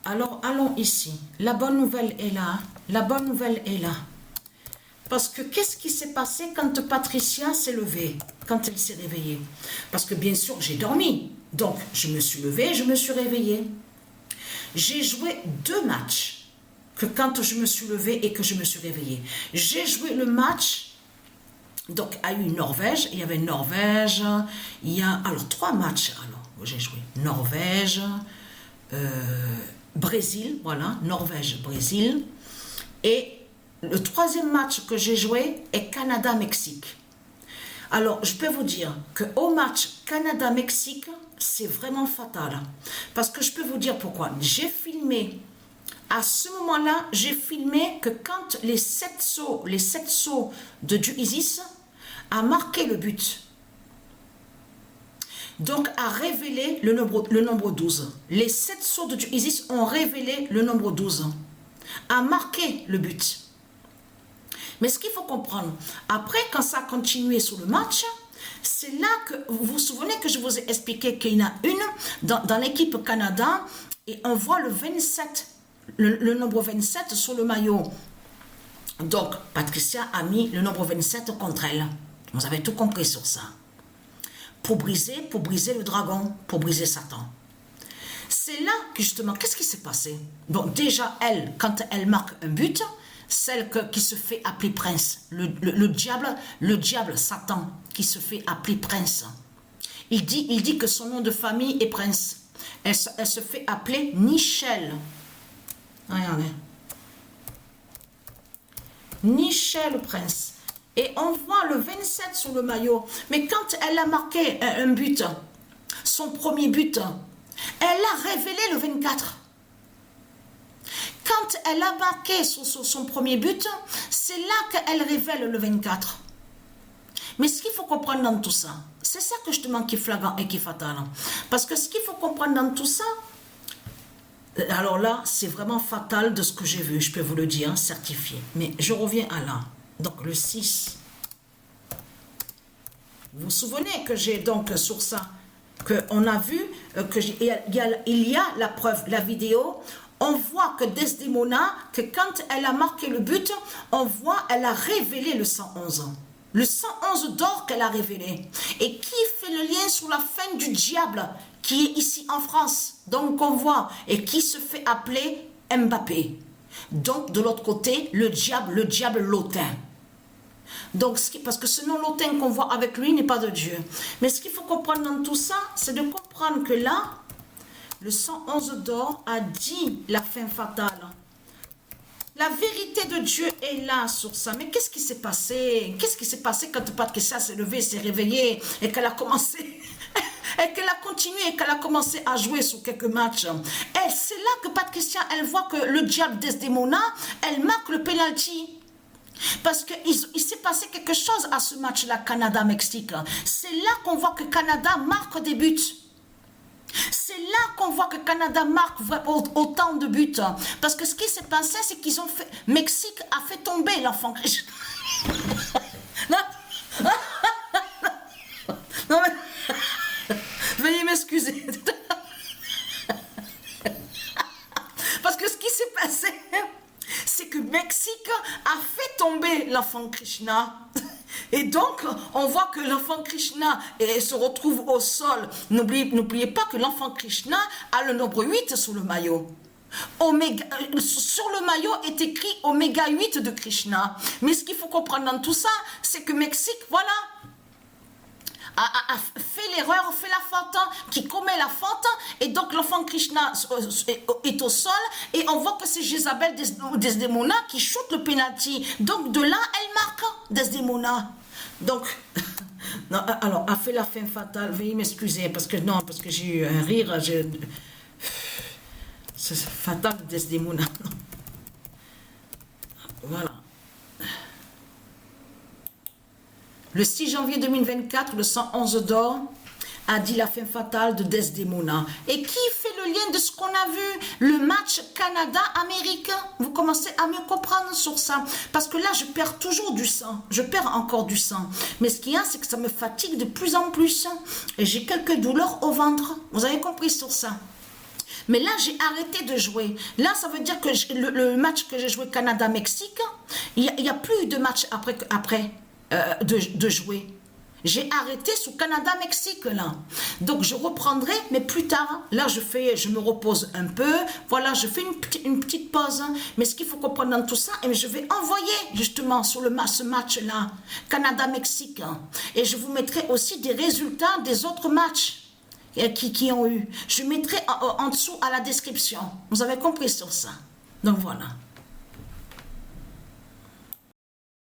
Alors, allons ici. La bonne nouvelle est là. La bonne nouvelle est là. Parce que qu'est-ce qui s'est passé quand Patricia s'est levée, quand elle s'est réveillée? Parce que bien sûr, j'ai dormi. Donc, je me suis levée, je me suis réveillée. J'ai joué 2 matchs que quand je me suis levée et que je me suis réveillée. J'ai joué le match, donc à eu Norvège, il y avait Norvège, il y a alors 3 matchs alors j'ai joué. Norvège, Brésil, voilà, Norvège, Brésil. Et le 3e match que j'ai joué est Canada-Mexique. Alors, je peux vous dire qu'au match Canada-Mexique, c'est vraiment fatal. Parce que je peux vous dire pourquoi. J'ai filmé, à ce moment-là, j'ai filmé que quand les 7 sauts de Isis a marqué le but. Donc, a révélé le nombre 12. Les 7 sauts de Isis ont révélé le nombre 12. A marqué le but. Mais ce qu'il faut comprendre, après, quand ça a continué sur le match, c'est là que, vous vous souvenez que je vous ai expliqué qu'il y en a une dans l'équipe Canada, et on voit le 27, le nombre 27 sur le maillot. Donc, Patricia a mis le nombre 27 contre elle. Vous avez tout compris sur ça. Pour briser le dragon, pour briser Satan. C'est là que justement, qu'est-ce qui s'est passé? Donc déjà, elle, quand elle marque un but, celle qui se fait appeler prince, le diable Satan, qui se fait appeler prince. Il dit que son nom de famille est prince. Elle se fait appeler Nichelle. Regardez. Nichelle prince. Et on voit le 27 sur le maillot. Mais quand elle a marqué un but, son premier but, elle a révélé le 24. Quand elle a marqué son premier but, c'est là qu'elle révèle le 24. Mais ce qu'il faut comprendre dans tout ça, c'est ça que justement qui est flagrant et qui est fatal. Parce que ce qu'il faut comprendre dans tout ça, alors là, c'est vraiment fatal de ce que j'ai vu, je peux vous le dire, certifié. Mais je reviens à là. Donc le 6. Vous vous souvenez que j'ai donc sur ça, qu'on a vu il y a la preuve, la vidéo. On voit que Desdemona, que quand elle a marqué le but, on voit, elle a révélé le 111. Le 111 d'or qu'elle a révélé. Et qui fait le lien sur la fin du diable, qui est ici en France, donc on voit, et qui se fait appeler Mbappé. Donc de l'autre côté, le diable Lotin. Donc, parce que ce nom Lotin qu'on voit avec lui n'est pas de Dieu. Mais ce qu'il faut comprendre dans tout ça, c'est de comprendre que là, le 111 d'or a dit la fin fatale. La vérité de Dieu est là sur ça. Mais qu'est-ce qui s'est passé? Qu'est-ce qui s'est passé quand Patricia s'est levée, s'est réveillée et qu'elle a commencé, et qu'elle a continué et qu'elle a commencé à jouer sur quelques matchs? C'est là que Patricia, elle voit que le diable Desdemona, elle marque le penalty. Parce qu'il s'est passé quelque chose à ce match-là, Canada-Mexique. C'est là qu'on voit que Canada marque des buts. C'est là qu'on voit que Canada marque autant de buts. Parce que ce qui s'est passé, c'est qu'ils ont fait... Mexique a fait tomber l'enfant Christ. Non mais... Veuillez m'excuser. Parce que ce qui s'est passé, c'est que Mexique a fait tomber l'enfant Krishna. Et donc, on voit que l'enfant Krishna se retrouve au sol. N'oubliez pas que l'enfant Krishna a le nombre 8 sur le maillot. Sur le maillot est écrit Oméga 8 de Krishna. Mais ce qu'il faut comprendre dans tout ça, c'est que Mexique, voilà, a fait l'erreur, fait la faute, qui commet la faute, et donc l'enfant Krishna est au sol, et on voit que c'est Jézabel Desdemona qui shoot le penalty. Donc de là, elle marque Desdemona. Donc, non, alors, a fait la fin fatale, veuillez m'excuser, parce que j'ai eu un rire, c'est fatal Desdemona. Voilà. Le 6 janvier 2024, le 111 d'or a dit la fin fatale de Desdemona. Et qui fait le lien de ce qu'on a vu, le match Canada-Amérique? Vous commencez à me comprendre sur ça. Parce que là, je perds toujours du sang. Je perds encore du sang. Mais ce qu'il y a, c'est que ça me fatigue de plus en plus. Et j'ai quelques douleurs au ventre. Vous avez compris sur ça? Mais là, j'ai arrêté de jouer. Là, ça veut dire que le match que j'ai joué Canada-Mexique, il n'y a plus de match après de jouer. J'ai arrêté sous Canada-Mexique là. Donc je reprendrai, mais plus tard. Là, je me repose un peu. Voilà, je fais une petite pause. Mais ce qu'il faut comprendre dans tout ça, et je vais envoyer justement sur ce match-là, Canada-Mexique. Et je vous mettrai aussi des résultats des autres matchs qui ont eu. Je mettrai en dessous à la description. Vous avez compris sur ça. Donc voilà.